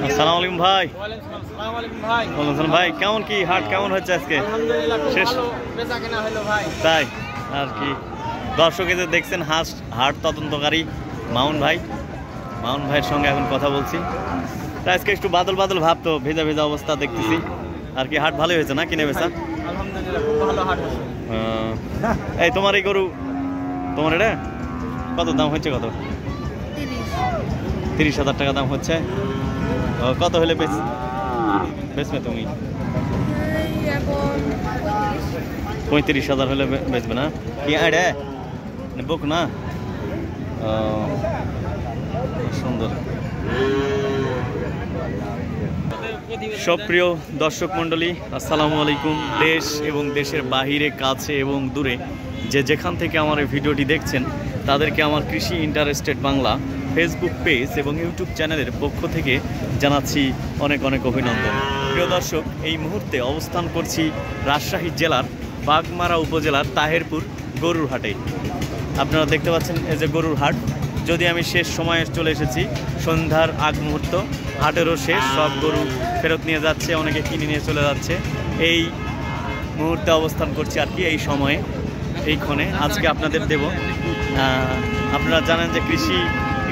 আসসালামু আলাইকুম ভাই। ভাই কেমন কি হাট কেমন হচ্ছে আজকে? শেষ তাই আর কি দর্শক যে দেখছেন হাট তদন্তকারী মামুন ভাইয়ের সঙ্গে এখন কথা বলছি। তা আজকে একটু বাদল বাদল ভাব, তো ভেজা ভেজা অবস্থা দেখতেছি আর কি। হাট ভালোই হয়েছে না কিনে বেচা? এই তোমার এই গরু তোমার এটা কত দাম হচ্ছে? কত? 30,000 টাকা দাম হচ্ছে। কত হলে বেচবে তুমি? 35,000 হলে বেচবে না কি? আরে বুক না সুন্দর। সপ্রিয় দর্শক মণ্ডলী, আসসালামু আলাইকুম। দেশ এবং দেশের বাহিরে, কাছে এবং দূরে যেখান থেকে আমার এই ভিডিওটি দেখছেন তাদেরকে আমার কৃষি ইন্টারেস্টেড বাংলা ফেসবুক পেজ এবং ইউটিউব চ্যানেলের পক্ষ থেকে জানাচ্ছি অনেক অনেক অভিনন্দন। প্রিয় দর্শক, এই মুহূর্তে অবস্থান করছি রাজশাহী জেলার বাগমারা উপজেলার তাহেরপুর গরুর হাটে। আপনারা দেখতে পাচ্ছেন এই যে গরুর হাট। যদি আমি শেষ সময়ে চলে এসেছি, সন্ধ্যার আগ মুহূর্ত, হাটেরও শেষ, সব গরু ফেরত নিয়ে যাচ্ছে, অনেকে কিনে নিয়ে চলে যাচ্ছে। এই মুহূর্তে অবস্থান করছি আর কি এই সময়ে, এইক্ষণে আজকে আপনাদের দেব। আপনারা জানেন যে কৃষি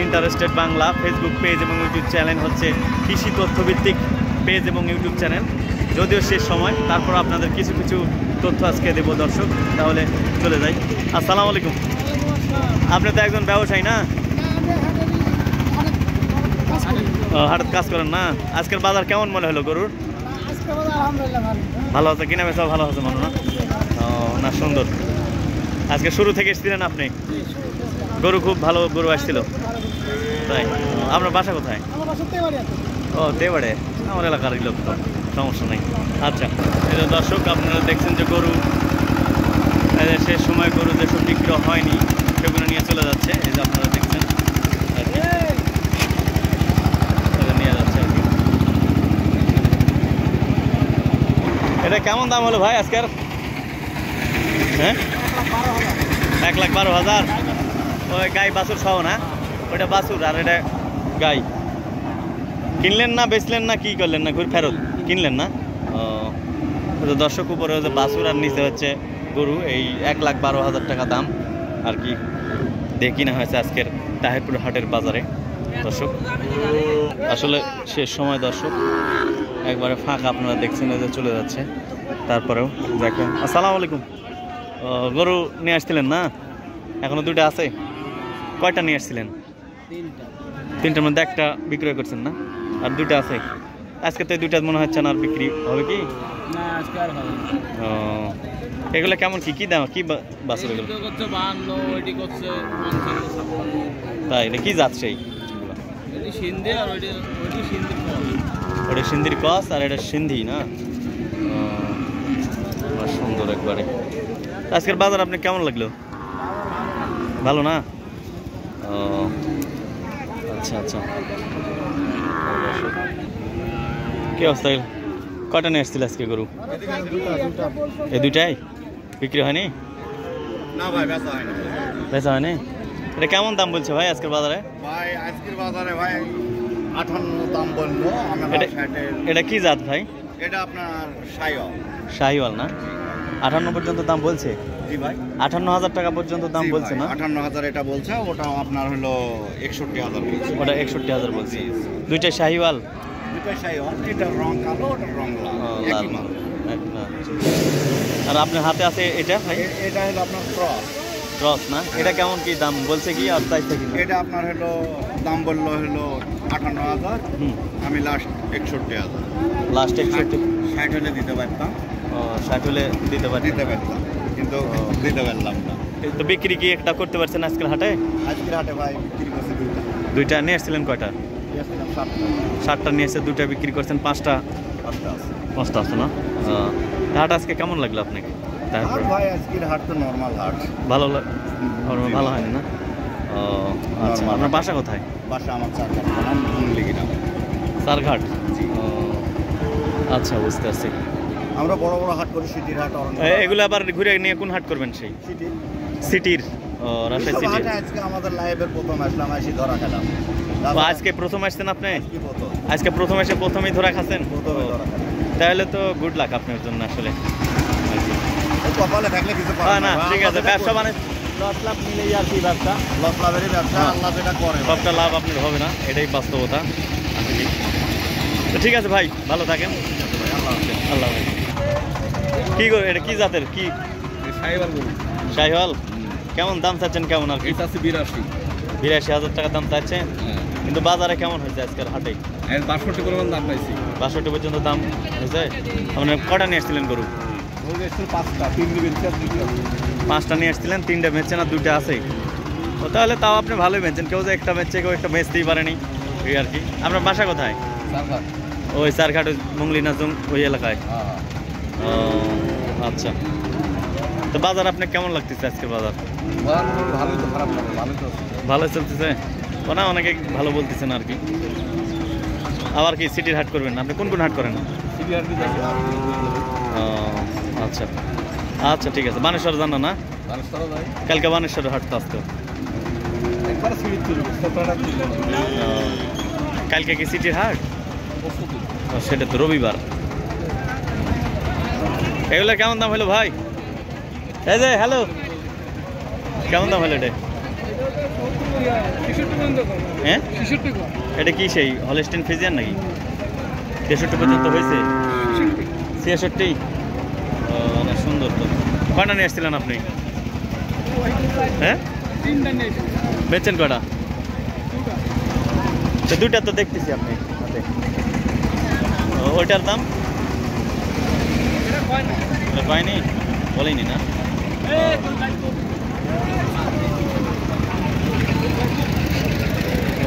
ইন্টারেস্টেড বাংলা ফেসবুক পেজ এবং ইউটিউব চ্যানেল হচ্ছে কৃষি তথ্যভিত্তিক পেজ এবং ইউটিউব চ্যানেল। যদিও শেষ সময়, তারপর আপনাদের কিছু কিছু তথ্য আজকে দেব দর্শক। তাহলে চলে যাই। আসসালামু আলাইকুম। আপনি তো একজন ব্যবসায়ী না? হাটে কাজ করেন না? আজকের বাজার কেমন মনে হলো গরুর? ভালো আছে, কিনা বেচাও ভালো আছে মনে না? ও না, সুন্দর। আজকে শুরু থেকে এসেছিলেন আপনি? গরু খুব ভালো গরু আসছিল তাই? আপনার বাসা কোথায়? ও দেবাড়ে, আমার এলাকার লোক তো, সমস্যা নেই। আচ্ছা, এই যে দর্শক আপনারা দেখছেন যে গরু শেষ সময় গরু যেসব বিক্রি হয়নি সেগুলো নিয়ে চলে যাচ্ছে। এই যে আপনারা দেখছেন নিয়ে যাচ্ছে আর কি। এটা কেমন দাম হলো ভাই আজকের? হ্যাঁ, 1,12,000। ওই গাই বাছুর সহ না? ওইটা বাছুর আর এটা গাই। কিনলেন না বেচলেন না কি করলেন না? ঘুরে ফেরত কিনলেন না? ও দর্শক, উপরে হচ্ছে বাছুর আর নিচে হচ্ছে গরু। এই 1,12,000 টাকা দাম আর কি দিয়ে কিনা হয়েছে আজকের তাহেরপুর হাটের বাজারে দর্শক। আসলে শেষ সময় দর্শক, একবারে ফাঁকা। আপনারা দেখছেন যে চলে যাচ্ছে, তারপরেও দেখেন। আসসালামু আলাইকুম। গরু নিয়ে আসছিলেন না? এখনো দুইটা আছে? কয়টা নিয়ে আসছিলেন? তিনটার মধ্যে একটা বিক্রয় করছেন না, আর দুইটা আছে? আজকে তো এই দুইটা মনে হচ্ছে না আর বিক্রি হবে কি? ও, এগুলো কেমন কি দাম? কি বাছুর এগুলো? তাই কি জাত সেই? ওটা সিন্ধির ক্রস আর এটা সিন্ধি না? সুন্দর একবারে। আজকের বাজার আপনি কেমন লাগলো? ভালো না? ও আচ্ছা আচ্ছা। কি অবস্থা? কয়টা নিয়ে আসছিল আজকে গরু? এই দুইটাই বিক্রি হয়নি? না ভাই, বেচা হয়নি। বেচা হয়নি? এটা কেমন দাম বলছে ভাই আজকের বাজারে? ভাই আজকের বাজারে ভাই 58 দাম বললো। এটা কি জাত ভাই? এটা আপনার শাহিওয়াল। শাহিওয়াল না? 58 পর্যন্ত দাম বলছে? জি ভাই, 58,000 টাকা পর্যন্ত দাম বলছে না? 58,000 এটা বলছে। ওটা আপনার হলো 61,000 বলছে। ওটা 61,000 বলছে। দুইটাই শাহিওয়াল? দুইটা শাহিওয়াল। এটা রং কালো, ওটা রং লাল। আর আপনার হাতে আছে এটা ভাই? এটা হলো আপনার ক্রস না? এটা কেমন কি দাম বলছে কি আর চাইছে কি? এটা আপনার হলো দাম বললো হলো 58,000। আমি লাস্ট 61,000। লাস্ট 61? 60 হলে দিতে পারতাম। ও, 60 হলে দিতে পারতাম, কিন্তু দিতে পারলাম না। তো বিক্রি কি একটা করতে পারছেন আজকের হাটে? আজকের হাটে ভাই বিক্রি করছে দুইটা নিয়ে আসছিলেন? কয়টা? 7টা নিয়ে এসে দুইটা বিক্রি করছেন। 5টা আছে না? হাট আজকে কেমন লাগলো আপনাকে? ভাই আজকের হাট তো নর্মাল হাট। ভালো হয়নি না? ও আচ্ছা। আপনার বাসা কোথায়? বাসা আমার চারঘাট। চারঘাট? ও আচ্ছা, বুঝতে পারছি। আমরা বড় বড় হাট করি, সিটির হাট। এগুলো আবার ঘুরে নিয়ে কোন হাট করবেন? সেই সিটির? ও, রাজশাহী সিটি। আজকে আমাদের লাইভের প্রথম আসলাম, আসি ধরা খেলাম। তো আজকে প্রথম আসছেন আপনি? কি প্রথম আজকে প্রথম এসে প্রথমেই ধরা খাচ্ছেন? প্রথমে ধরা খাই। তাহলে তো গুড লাক আপনার জন্য আসলে। এই কপালে থাকলে কিছু করার না নাই। ঠিক আছে, ব্যবসা মানে লস লাভ মিলেই আর কি ব্যবসা, লস লাভেরই ব্যবসা, হ্যাঁ। আল্লাহ যেটা করে। সবটা লাভ আপনার হবে না, এটাই বাস্তবতা আসলে। তো ঠিক আছে ভাই, ভালো থাকেন। আল্লাহ হাফেজ। আল্লাহ হাফেজ। কি করে এটা, কি জাতের, কি সাইবার গরু শাহিওয়াল? কেমন দাম চাচ্ছেন, কেমন আর কি? এটা আছে 82। 82,000 টাকা দাম চাচ্ছেন, কিন্তু বাজারে কেমন হয়েছে আজকের হাটে? এর 62 পরিমাণ দাম পাইছি। 62 পর্যন্ত দাম হয়েছে। আপনার কটা নিয়ে আসছিলেন গরু? গরু এসেছিল 5টা, 3 বেচছি আর 2টা। 5টা নিয়ে আসছিলেন, 3টে বেচছেন আর 2টা আছে। তো তাহলে তাও আপনি ভালোই বেচছেন, কেউ যে একটা বেচছে কেউ একটা বেচতেই পারেনি, এই আর কি। আপনার বাসা কোথায়? সারঘাট। ওই চারঘাট, মঙ্গলি নাজুম ওই এলাকায়। হ্যাঁ। ও আচ্ছা। তো বাজার আপনার কেমন লাগতেছে আজকের বাজার? ভালোই তো, খারাপ না, ভালোই তো। ভালো চলতেছে? ও না, অনেকে ভালো বলতেছেন আর কি। আবার কি সিটির হাট করবেন? আপনি কোন কোন হাট করেন? সিবিআর কি যাবে? ও আচ্ছা আচ্ছা, ঠিক আছে। বানেশ্বর জানা না? মানুষরা যায়। কালকে বানেশ্বরের হাট তো আসতো। একবার সিবিআর তুলবে, সপ্তাহটা তুলবে। কালকে কি সিটির হাট? প্রস্তুতি। ও, সেটা তো রবিবার। এগুলো কেমন দাম হলো ভাই? এই যে হ্যালো, কেমন দাম হলো এটা? হ্যাঁ, এটা কি সেই হলস্টেইন ফ্রিজিয়ান নাকি? 63 পর্যন্ত হয়েছে? 66? ও, অনেক সুন্দর তো। কয়টা নিয়ে আসছিলেন আপনি? হ্যাঁ, বেচছেন কয়টা? তো 2টা তো দেখতেছি আপনি হাতে। ও, ওইটার দাম এটা পাইনি, বলেনি না?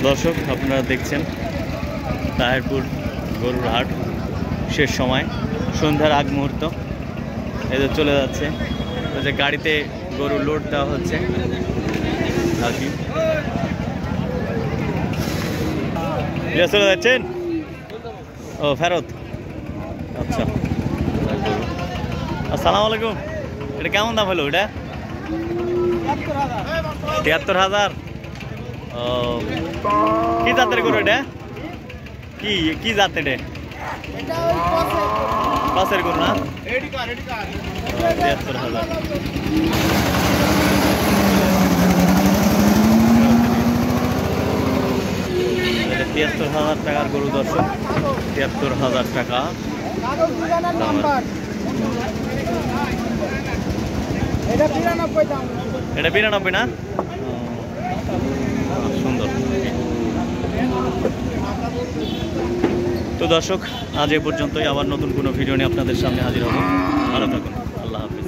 দর্শক, আপনারা দেখছেন তাহিরপুর গরুর হাট শেষ সময়, সন্ধ্যার আগ মুহূর্ত। এদের চলে যাচ্ছে, ওই যে গাড়িতে গরু লোড দেওয়া হচ্ছে আর কি। চলে যাচ্ছেন? ও, ফেরত। আচ্ছা, আসসালামু আলাইকুম। এটা কেমন দাম হলো এটা? 73,000। ও, কি জাতের গরু এটা? কি কি জাত এটা? পাশের গরু না? 73,000। এটা 73,000 টাকার গরু দর্শক, 73,000 টাকা। এটা 92 না? সুন্দর। তো দর্শক, আজ এ পর্যন্তই। আবার নতুন কোনো ভিডিও নিয়ে আপনাদের সামনে হাজির হব। ভালো থাকুন, আল্লাহ হাফিজ।